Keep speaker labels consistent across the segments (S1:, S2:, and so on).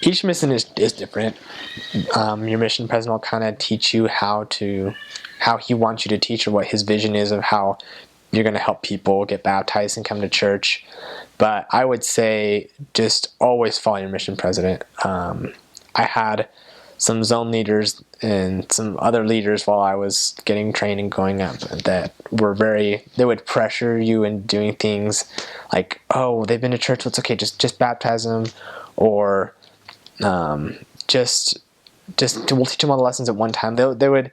S1: Each mission is different. Your mission president will kind of teach you how he wants you to teach, or what his vision is of how you're going to help people get baptized and come to church. But I would say just always follow your mission president. I had some zone leaders and some other leaders while I was getting trained and going up that were they would pressure you in doing things like, oh, they've been to church, so it's okay, just baptize them, or just we'll teach them all the lessons at one time. They would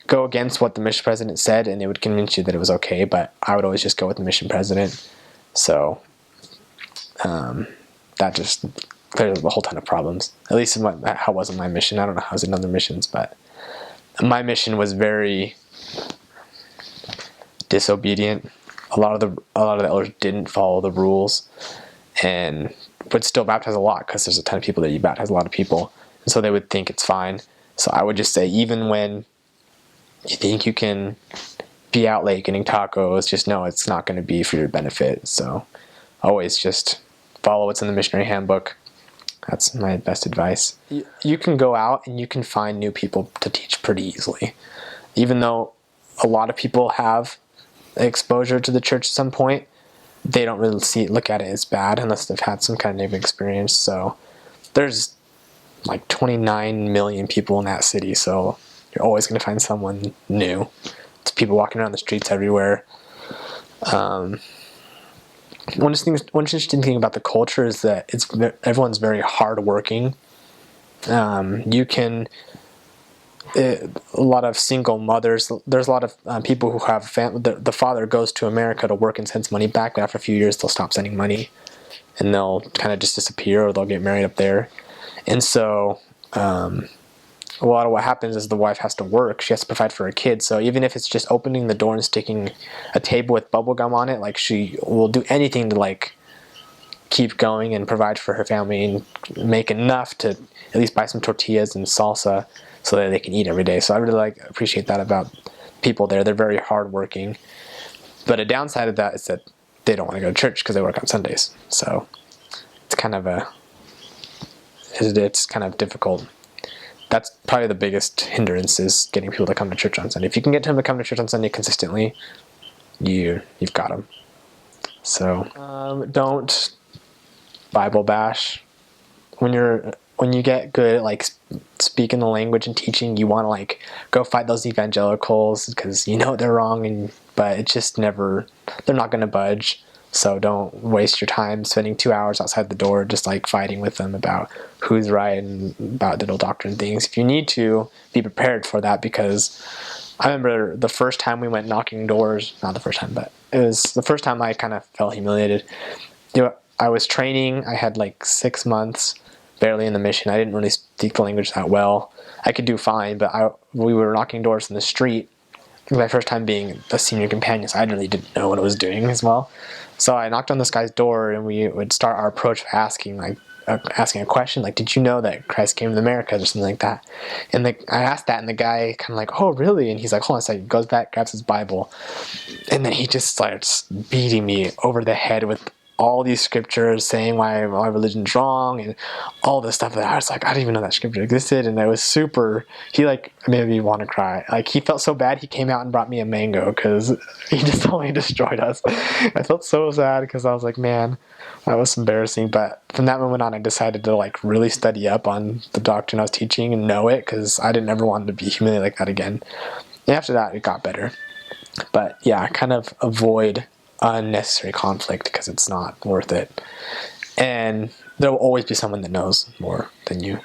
S1: go against what the mission president said, and they would convince you that it was okay, but I would always just go with the mission president. So that just cleared a whole ton of problems, at least in how was in my mission. I don't know how it was in other missions, but my mission was very disobedient. A lot of the elders didn't follow the rules, and would still baptize a lot, because there's a ton of people that you baptize a lot of people, and so they would think it's fine. So I would just say, even when you think you can be out late getting tacos, just know it's not going to be for your benefit. So always just follow what's in the missionary handbook. That's my best advice. You can go out and you can find new people to teach pretty easily. Even though a lot of people have exposure to the church at some point, they don't really look at it as bad unless they've had some kind of negative experience. So there's like 29 million people in that city, so you're always going to find someone new. It's people walking around the streets everywhere. One interesting thing about the culture is that everyone's very hardworking. A lot of single mothers. There's a lot of people who have the father goes to America to work and sends money back, but after a few years they'll stop sending money, and they'll kind of just disappear, or they'll get married up there. And so a lot of what happens is the wife has to work. She has to provide for her kids. So even if it's just opening the door and sticking a table with bubble gum on it, like, she will do anything to like keep going and provide for her family and make enough to at least buy some tortillas and salsa so that they can eat every day. So I really appreciate that about people there. They're very hardworking. But a downside of that is that they don't want to go to church because they work on Sundays. So it's kind of difficult. That's probably the biggest hindrance, is getting people to come to church on Sunday. If you can get them to come to church on Sunday consistently, you've got them. So don't Bible bash. When you get good at like speaking the language and teaching, you want to like go fight those evangelicals because you know they're wrong, but it's just never, they're not going to budge. So don't waste your time spending 2 hours outside the door just like fighting with them about who's right and about little doctrine things. If you need to, be prepared for that, because I remember the first time we went knocking doors, not the first time, but it was the first time I kind of felt humiliated. I was training, I had like 6 months barely in the mission. I didn't really speak the language that well. I could do fine, but we were knocking doors in the street. My first time being a senior companion, so I really didn't know what I was doing as well. So I knocked on this guy's door, and we would start our approach by asking a question, like, did you know that Christ came to the Americas, or something like that? And I asked that, and the guy kind of like, oh, really? And he's like, hold on a second. He goes back, grabs his Bible, and then he just starts beating me over the head with all these scriptures, saying why my religion's wrong and all this stuff that I was like, I didn't even know that scripture existed. And it was super, he like made me want to cry. Like, he felt so bad, he came out and brought me a mango because he just totally destroyed us. I felt so sad because I was like, man, that was embarrassing. But from that moment on, I decided to like really study up on the doctrine I was teaching and know it, because I didn't ever want to be humiliated like that again. And after that, it got better. But yeah, kind of avoid unnecessary conflict, because it's not worth it. And there will always be someone that knows more than you.